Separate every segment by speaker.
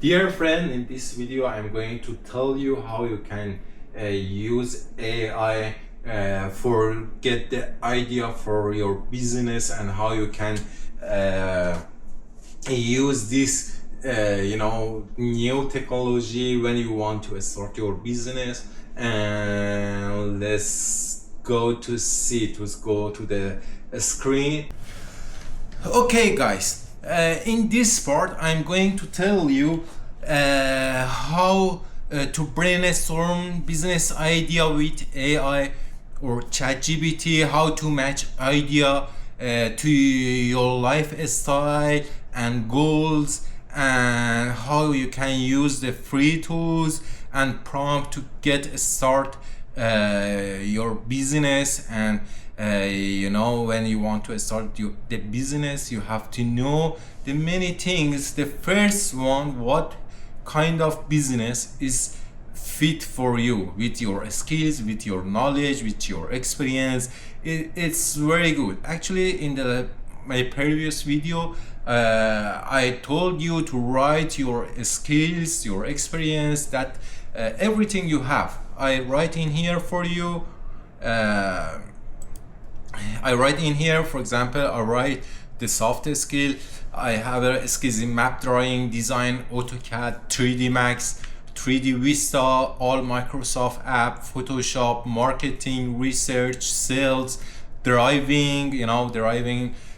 Speaker 1: Dear friend, in this video I'm going to tell you how you can use AI for get the idea for your business and how you can use this new technology when you want to start your business. And let's go to the screen. Okay guys, in this part I'm going to tell you how to brainstorm business idea with AI or ChatGPT, how to match idea to your lifestyle and goals, and how you can use the free tools and prompt to get start your business. And when you want to start the business, you have to know the many things. The first one, what kind of business is fit for you with your skills, with your knowledge, with your experience. It's very good. Actually, in my previous video, I told you to write your skills, your experience, that everything you have. I write in here for you. I write in here, for example, I write the soft skill. I have a skills in map drawing, design, AutoCAD, 3D Max, 3D Vista, all Microsoft app, Photoshop, marketing, research, sales, driving.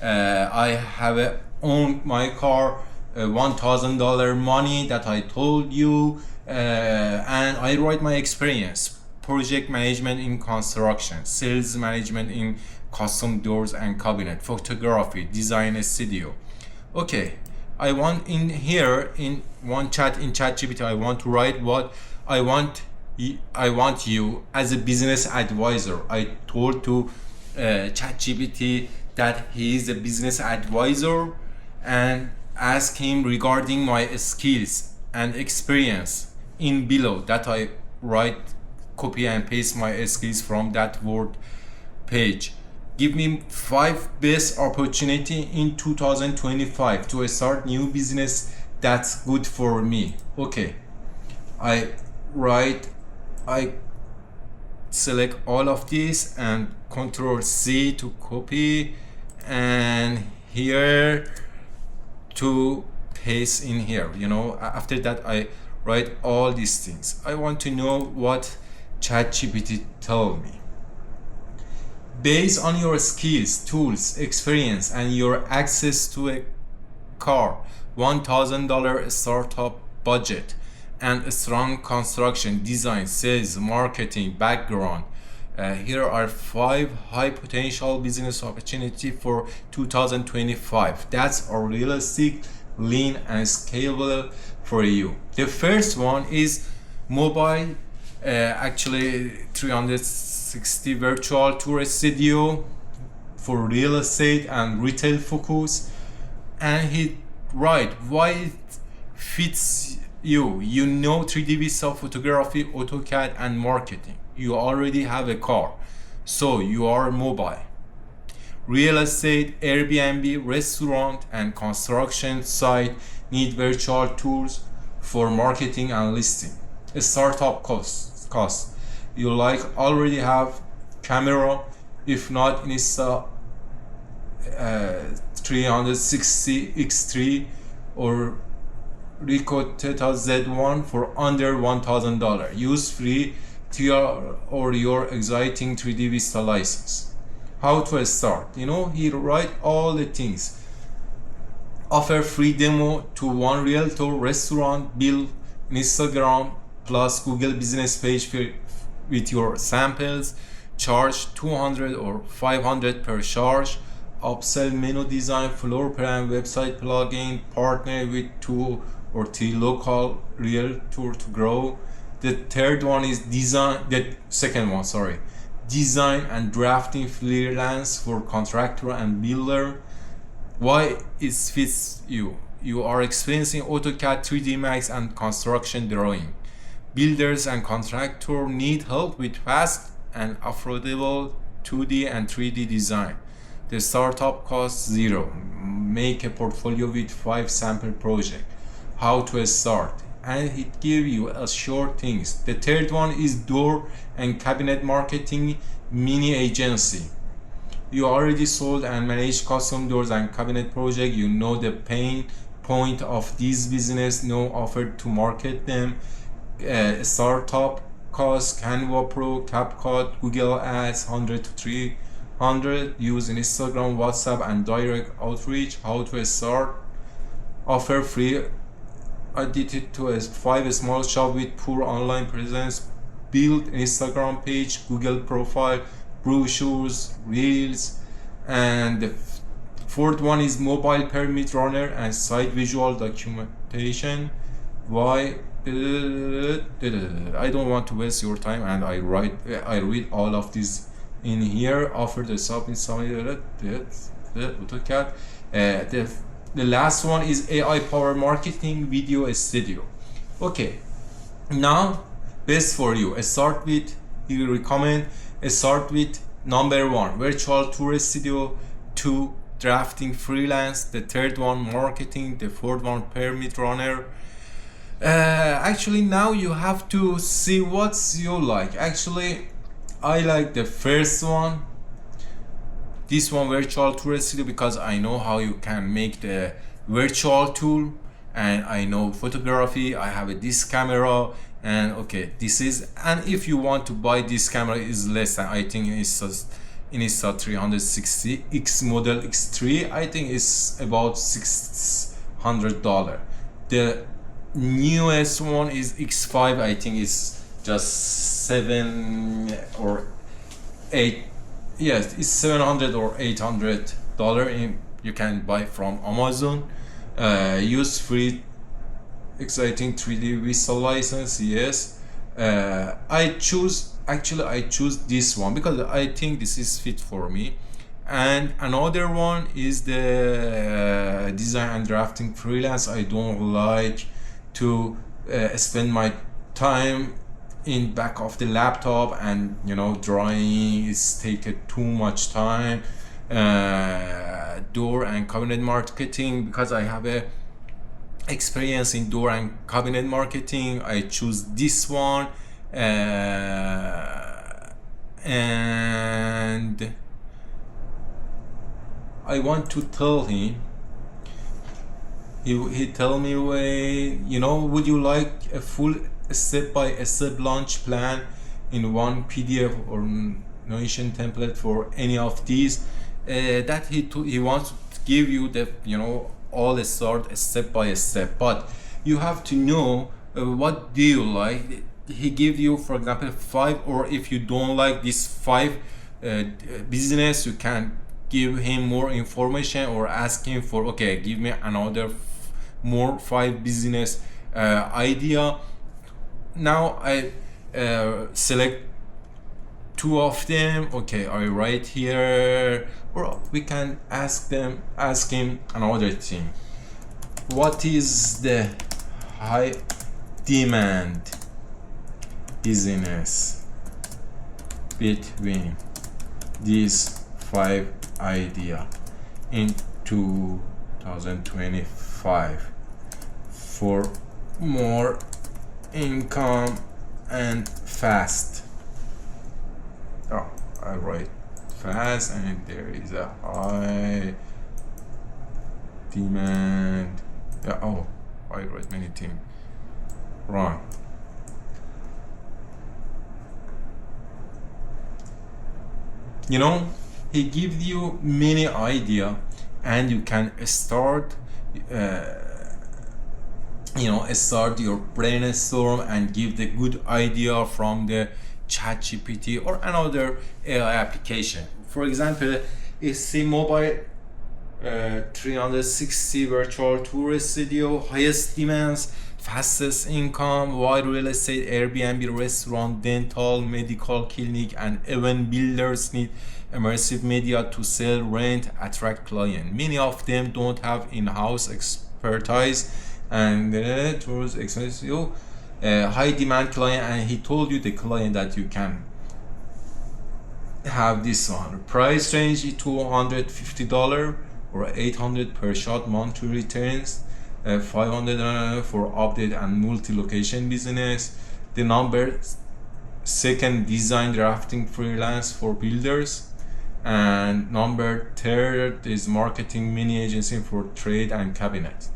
Speaker 1: I have owned my car, $1,000 money that I told you, and I write my experience. Project management in construction, sales management in custom doors and cabinet, photography, design studio. Okay, I want in here in one chat in ChatGPT, I want to write what I want you as a business advisor. I told to ChatGPT that he is a business advisor, and ask him regarding my skills and experience in below that I write, copy and paste my skills from that word page. Give me 5 best opportunity in 2025 to start new business that's good for me. Okay, I select all of this and Control C to copy, and here to paste in here. After that I write all these things. I want to know what ChatGPT told me. Based on your skills, tools, experience, and your access to a car, $1,000 startup budget, and a strong construction, design, sales, marketing background, here are 5 high potential business opportunity for 2025. That's a realistic, lean, and scalable for you. The first one is mobile, actually 360 virtual tour studio for real estate and retail focus. And he write why it fits you. 3D Vista, photography, AutoCAD, and marketing. You already have a car, so you are mobile. Real estate, Airbnb, restaurant, and construction site need virtual tours for marketing and listing. A startup cost. You already have camera, if not Insta 360 X3 or Ricoh Theta Z1 for under $1,000. Use free TR or your exciting 3D Vista license. How to start? He write all the things. Offer free demo to one realtor, restaurant, build Instagram plus Google business page with your samples. Charge 200 or 500 per charge. Upsell menu design, floor plan, website plugin. Partner with 2 or 3 local realtor to grow. The third one is design and drafting freelance for contractor and builder. Why it fits you? You are experiencing AutoCAD, 3D Max, and construction drawing. Builders and contractors need help with fast and affordable 2D and 3D design. The startup costs $0. Make a portfolio with 5 sample projects. how to start, and it give you a short things. The third one is door and cabinet marketing mini agency. You already sold and managed custom doors and cabinet project. You know the pain point of this business. No offer to market them. Startup cost, Canva Pro, CapCut, Google Ads 100 to 300. Use Instagram, WhatsApp, and direct outreach. How to start. Offer free added to a 5 small shop with poor online presence. Build Instagram page, Google profile, brochures, reels. And the fourth one is mobile permit runner and site visual documentation. Why? I don't want to waste your time, and I read all of this in here. Offer the SaminSalehi. The last one is AI power marketing video studio. Okay, now best for you. Start with, you recommend start with number 1 virtual tour studio, 2 drafting freelance, the third one marketing, the fourth one permit runner. Actually now you have to see what's you like. Actually I like the first one, this one, virtual tour studio, because I know how you can make the virtual tour, and I know photography. I have this camera, and okay, this is, and if you want to buy this camera is less than, I think it's Insta 360 X model X3, I think it's about $600. The newest one is X5, I think it's just 7 or 8, yes, it's $700 or $800. You can buy from Amazon. Use free exciting 3D visa license. Yes, I choose this one because I think this is fit for me. And another one is the design and drafting freelance. I don't like to spend my time in back of the laptop, and drawing is taking too much time. Door and cabinet marketing, because I have a experience in door and cabinet marketing, I choose this one. And I want to tell him, he tell me, would you like a full step-by-step launch plan in one PDF or Notion template for any of these? That he wants to give you the all the step by step, but you have to know what do you like. He give you, for example, 5, or if you don't like this 5 business, you can give him more information or ask him for, okay, give me another more 5 business idea. Now I select 2 of them. Okay, I write here, or we can ask him another thing. What is the high demand business between these 5 idea in 2025 for more income and fast? Oh, I write fast, and there is a high demand. Yeah, oh, I write many things wrong. He gives you many idea, and you can start start your brainstorm and give the good idea from the ChatGPT or another AI application. For example, it's a mobile 360 virtual tour studio, highest demands, fastest income, wide real estate, Airbnb, restaurant, dental, medical clinic, and even builders need immersive media to sell, rent, attract client. Many of them don't have in-house expertise, and tours expensive. High demand client, and he told you the client that you can have this one. Price range is $250 or $800 per shot, monthly returns. 500 for update and multi-location business. The number second, design drafting freelance for builders. And number third is marketing mini agency for trade and cabinet.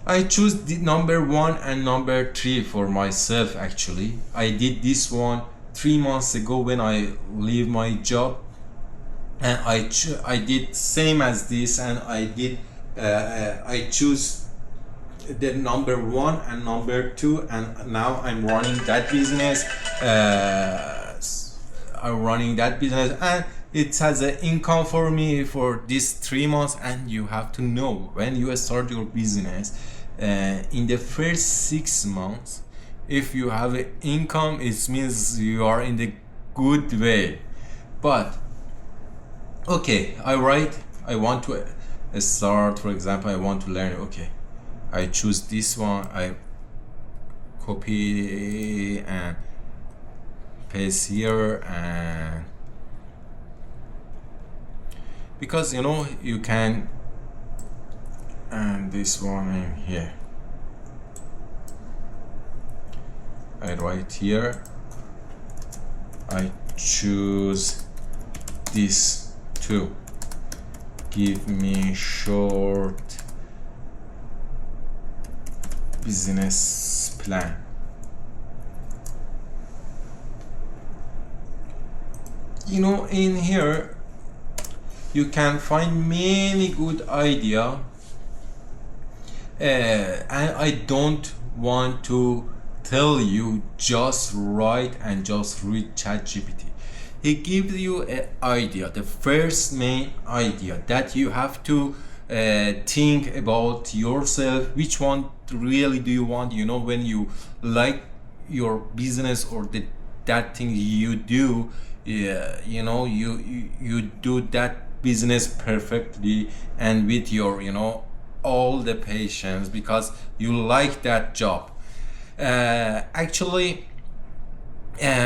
Speaker 1: I choose the number 1 and number 3 for myself. Actually, I did this one 3 months ago when I leave my job, and I did same as this, and I choose the number 1 and number 2, and now I'm running that business. I'm running that business, and it has an income for me for these 3 months. And you have to know, when you start your business, in the first 6 months, if you have an income, it means you are in the good way. But okay, I want to start, for example, I want to learn. Okay, I choose this one, I copy and paste here, and because you can, and this one in here, I write here, I choose this too, give me short business plan. In here you can find many good idea, and I don't want to tell you just write and just read ChatGPT. He gives you an idea, the first main idea, that you have to think about yourself. Which one really do you want? When you like your business or that thing you do, you do that business perfectly and with your all the patience, because you like that job. Actually,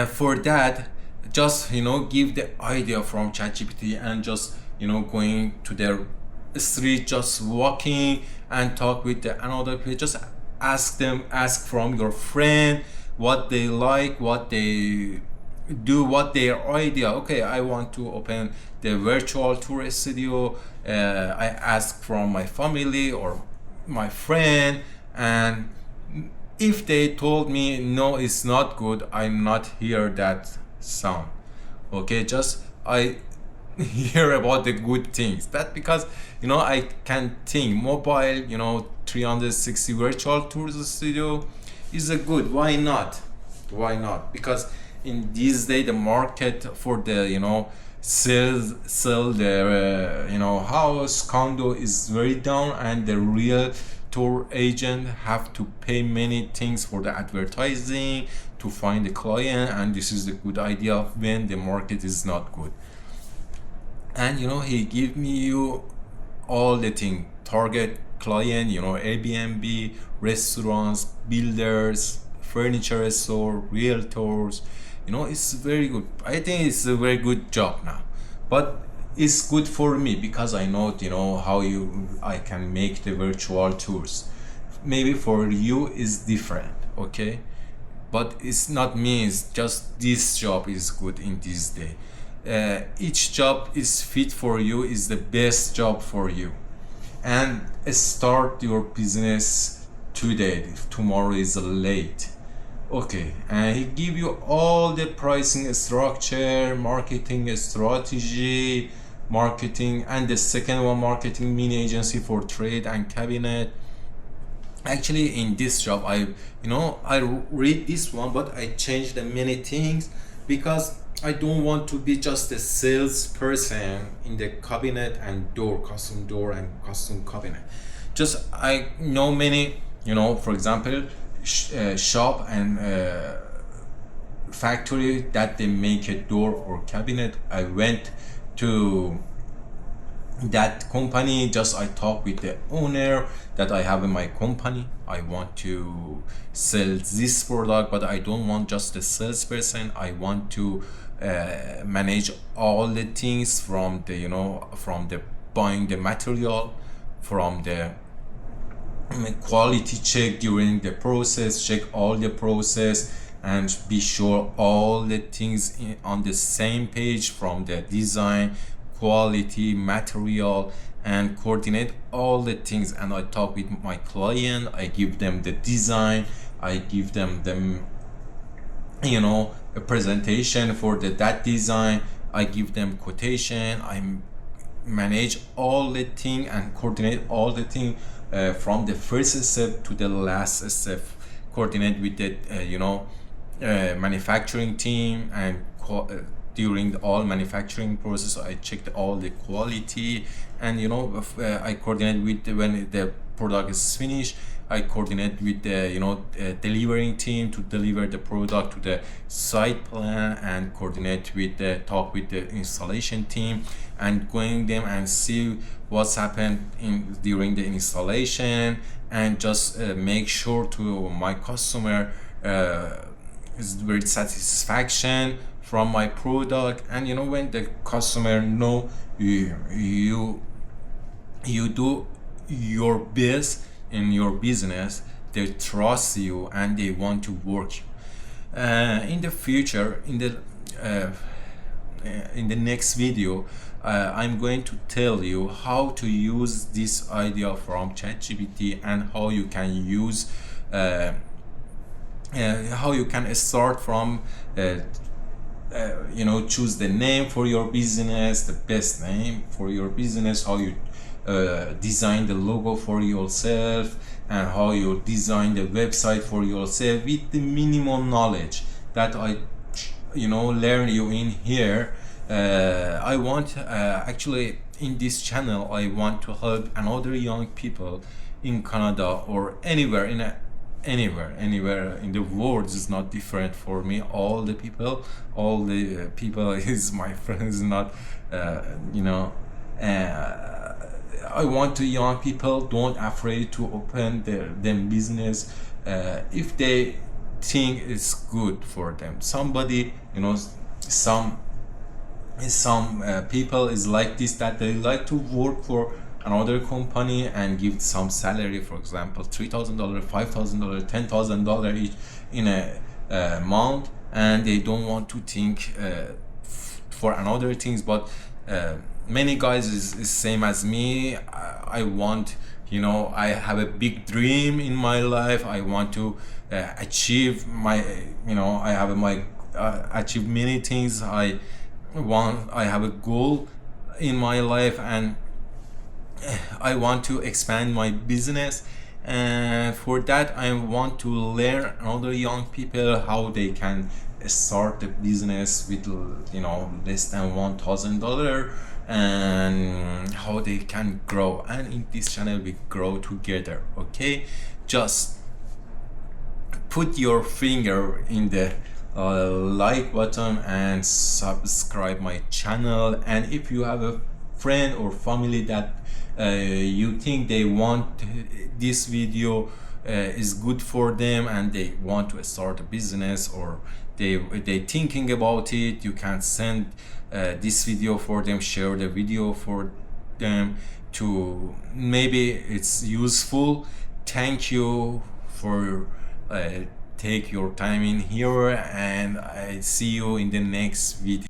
Speaker 1: for that, just give the idea from ChatGPT, and just going to the street, just walking and talk with another people. Just ask from your friend what they like, what they do, what their idea. Okay, I want to open the virtual tour studio. I ask from my family or my friend, and if they told me no, it's not good, I'm not hear that sound. Okay, just I hear about the good things. That because I can think mobile 360 virtual tours studio is a good. Why not? Because in this day the market for the sell the house, condo is very down, and the real tour agent have to pay many things for the advertising to find the client. And this is a good idea when the market is not good. And he give me you all the thing, target client, Airbnb, restaurants, builders, furniture store, realtors. It's very good. I think it's a very good job now, but it's good for me because I know how I can make the virtual tours. Maybe for you is different, okay, but it's not me. It's just this job is good in this day. Each job is fit for you, is the best job for you. And start your business today, if tomorrow is late. Okay, and he give you all the pricing structure, marketing strategy, marketing, and the second one, marketing mini agency for trade and cabinet. Actually, in this job, I read this one, but I changed the many things because I don't want to be just a salesperson in the cabinet and custom door and custom cabinet. Just I know many, for example, shop and factory that they make a door or cabinet. I went to that company, just I talk with the owner that I have in my company. I want to sell this product, but I don't want just a salesperson. I want to manage all the things from the from the buying the material, from the quality check during the process, check all the process, and be sure all the things on the same page, from the design, quality, material, and coordinate all the things. And I talk with my client, I give them the design, I give them a presentation for that design, I give them quotation, I manage all the thing and coordinate all the thing from the first step to the last step, coordinate with the manufacturing team, and during all manufacturing process I checked all the quality, and I coordinate with when the product is finished, I coordinate with the delivering team to deliver the product to the site plan, and coordinate with the talk with the installation team, and going them and see what's happened during the installation, and just make sure to my customer is very satisfaction from my product. And when the customer know you do your best in your business, they trust you and they want to work you. In the future, in the next video, I'm going to tell you how to use this idea from ChatGPT, and how you can use how you can start from choose the name for your business, the best name for your business, how you design the logo for yourself, and how you design the website for yourself with the minimum knowledge that I learn you in here. I want actually in this channel I want to help another young people in Canada or anywhere anywhere in the world. Is not different for me. All the people is my friends, not I want to young people don't afraid to open them business if they think it's good for them. Somebody some people is like this, that they like to work for another company and give some salary, for example $3,000, $5,000, $10,000 each in a month, and they don't want to think for another things. But many guys is same as me. I want I have a big dream in my life. I want to achieve my I have my achieve many things. I have a goal in my life, and I want to expand my business, and for that I want to learn other young people how they can start a business with less than $1,000, and how they can grow. And in this channel we grow together. Okay, just put your finger in the like button and subscribe my channel. And if you have a friend or family that you think they want this video is good for them, and they want to start a business, or they thinking about it, you can send this video for them, share the video for them, to maybe it's useful. Thank you for take your time in here, and I see you in the next video.